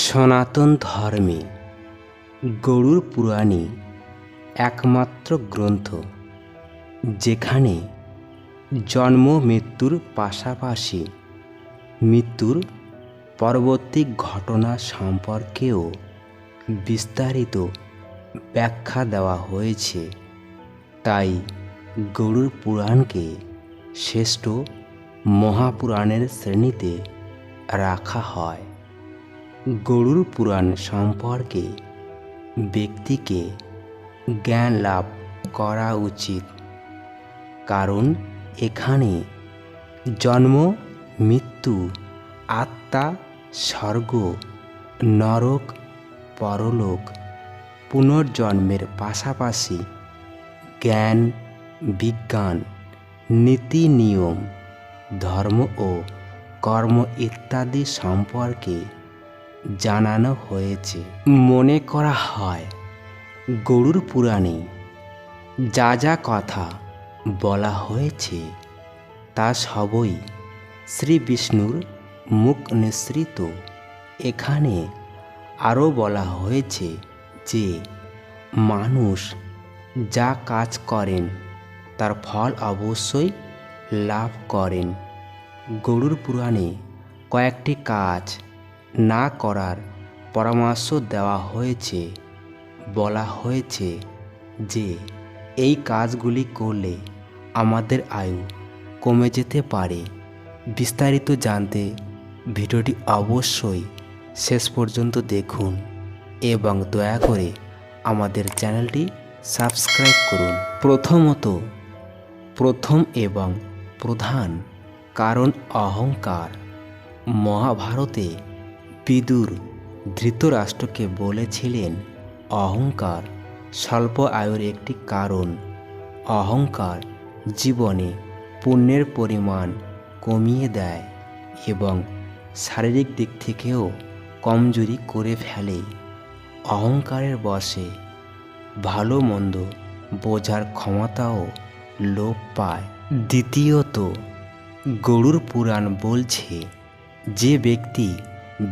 সনাতন ধর্মে গরুড় পুরাণই একমাত্র গ্রন্থ যেখানে জন্ম মৃত্যুর পাশাপাশি মৃত্যুর পরবর্তী ঘটনা সম্পর্কেও বিস্তারিত ব্যাখ্যা দেওয়া হয়েছে। তাই গরুড় পুরাণকে শ্রেষ্ঠ মহাপুরাণের শ্রেণীতে রাখা হয়। গরুড় পুরাণ সম্পর্কে ব্যক্তিকে জ্ঞান লাভ করা উচিত, কারণ এখানে জন্ম মৃত্যু, আত্মা, স্বর্গ নরক, পরলোক, পুনর্জন্মের পাশাপাশি জ্ঞান বিজ্ঞান, নীতি নিয়ম, ধর্ম ও কর্ম ইত্যাদি সম্পর্কে জানানো হয়েছে। মনে করা হয় গরুড় পুরাণে যা যা কথা বলা হয়েছে তা সবই শ্রী বিষ্ণুর মুখ নিঃসৃত। এখানে আরও বলা হয়েছে যে মানুষ যা কাজ করেন তার ফল অবশ্যই লাভ করেন। গরুড় পুরাণে কয়েকটি কাজ না করার পরামর্শ দেওয়া হয়েছে। বলা হয়েছে যে এই কাজগুলি করলে আমাদের আয়ু কমে যেতে পারে। বিস্তারিত জানতে ভিডিওটি অবশ্যই শেষ পর্যন্ত দেখুন এবং দয়া করে আমাদের চ্যানেলটি সাবস্ক্রাইব করুন। প্রথম এবং প্রধান কারণ অহংকার। মহাভারতে বিদুর ধৃতরাষ্ট্রকে বলেছিলেন, অহংকার স্বল্প আয়ুর একটি কারণ। অহংকার জীবনে পুণ্যের পরিমাণ কমিয়ে দেয় এবং শারীরিক দিক থেকেও কমজোরি করে ফেলে। অহংকারের বশে ভালো মন্দ বোঝার ক্ষমতাও লোপ পায়। দ্বিতীয়ত, গরুড় পুরাণ বলছে যে ব্যক্তি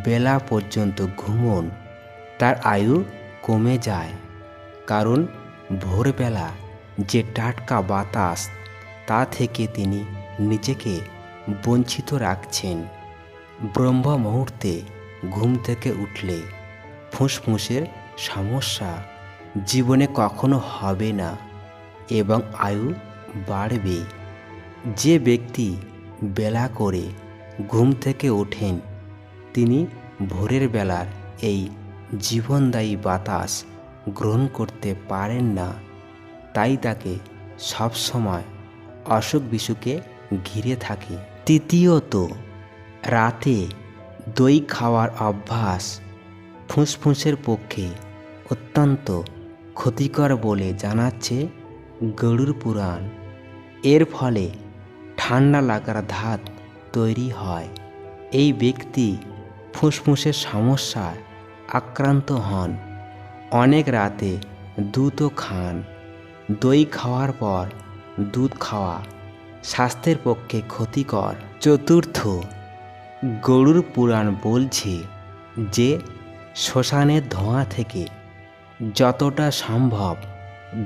বেলা পর্যন্ত ঘুমোন তার আয়ু কমে যায়, কারণ ভোরবেলা যে টাটকা বাতাস তা থেকে তিনি নিজেকে বঞ্চিত রাখছেন। ব্রহ্ম মুহূর্তে ঘুম থেকে উঠলে ফুসফুসের সমস্যা জীবনে কখনো হবে না এবং আয়ু বাড়বে। যে ব্যক্তি বেলা করে ঘুম থেকে ওঠেন তিনি ভোরের বেলার এই জীবনদায়ী বাতাস গ্রহণ করতে পারেন না, তাই তাকে সবসময় অসুখ বিসুখে ঘিরে থাকে। তৃতীয়ত, রাতে দই খাওয়ার অভ্যাস ফুসফুসের পক্ষে অত্যন্ত ক্ষতিকর বলে জানাচ্ছে গরুড় পুরাণ। এর ফলে ঠান্ডা লাগার ধাত তৈরি হয়। এই ব্যক্তি ফুসফুসের সমস্যায় আক্রান্ত হন। অনেক রাতে দুধও খান। দই খাওয়ার পর দুধ খাওয়া স্বাস্থ্যের পক্ষে ক্ষতিকর। চতুর্থ, গরুড় পুরাণ বলছে যে শ্মশানের ধোঁয়া থেকে যতটা সম্ভব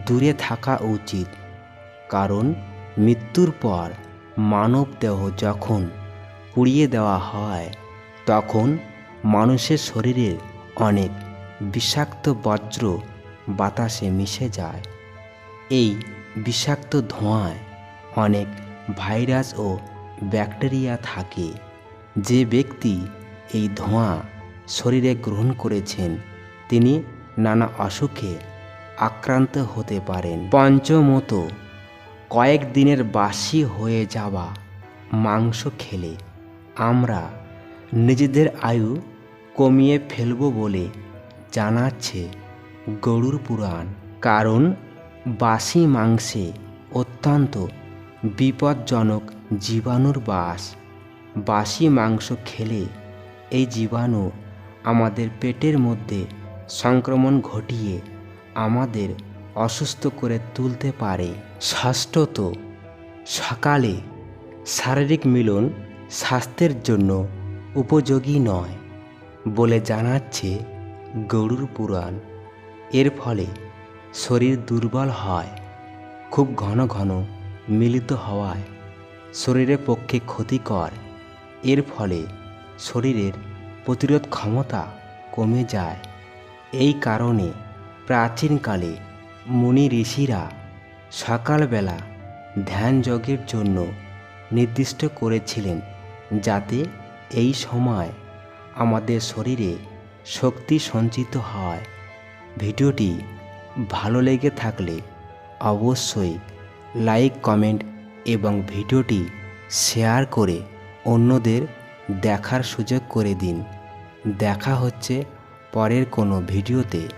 দূরে থাকা উচিত, কারণ মৃত্যুর পর মানব দেহ যখন পুড়িয়ে দেওয়া হয় তখন মানুষের শরীরের অনেক বিষাক্ত বজ্র বাতাসে মিশে যায়। এই বিষাক্ত ধোঁয়ায় অনেক ভাইরাস ও ব্যাকটেরিয়া থাকে। যে ব্যক্তি এই ধোঁয়া শরীরে গ্রহণ করেছেন তিনি নানা অসুখে আক্রান্ত হতে পারেন। পঞ্চমত, কয়েক দিনের বাসি হয়ে যাওয়া মাংস খেলে আমরা নিজেদের আয়ু কমিয়ে ফেলব বলে জানাচ্ছে গরুড় পুরাণ, কারণ বাসি মাংসে অত্যন্ত বিপজ্জনক জীবাণুর বাস। বাসি মাংস খেলে এই জীবাণু আমাদের পেটের মধ্যে সংক্রমণ ঘটিয়ে আমাদের অসুস্থ করে তুলতে পারে। ষষ্ঠত, সকালে শারীরিক মিলন স্বাস্থ্যের জন্য উপযোগী নয়। বলে জানাচ্ছে গরুড় পুরাণ। এর ফলে শরীর দুর্বল হয়। খুব ঘন ঘন মিলিত হওয়ায় শরীরের পক্ষে ক্ষতিকর। এর ফলে শরীরের প্রতিরোধ ক্ষমতা কমে যায়। এই কারণে প্রাচীনকালে মুনি ঋষিরা সকালবেলা ধ্যান যজ্ঞের জন্য নির্দিষ্ট করেছিলেন, যাতে এই সময় আমাদের শরীরে শক্তি সঞ্চিত হয়। ভিডিওটি ভালো লেগে থাকলে অবশ্যই লাইক, কমেন্ট এবং ভিডিওটি শেয়ার করে অন্যদের দেখার সুযোগ করে দিন। দেখা হচ্ছে পরের কোনো ভিডিওতে।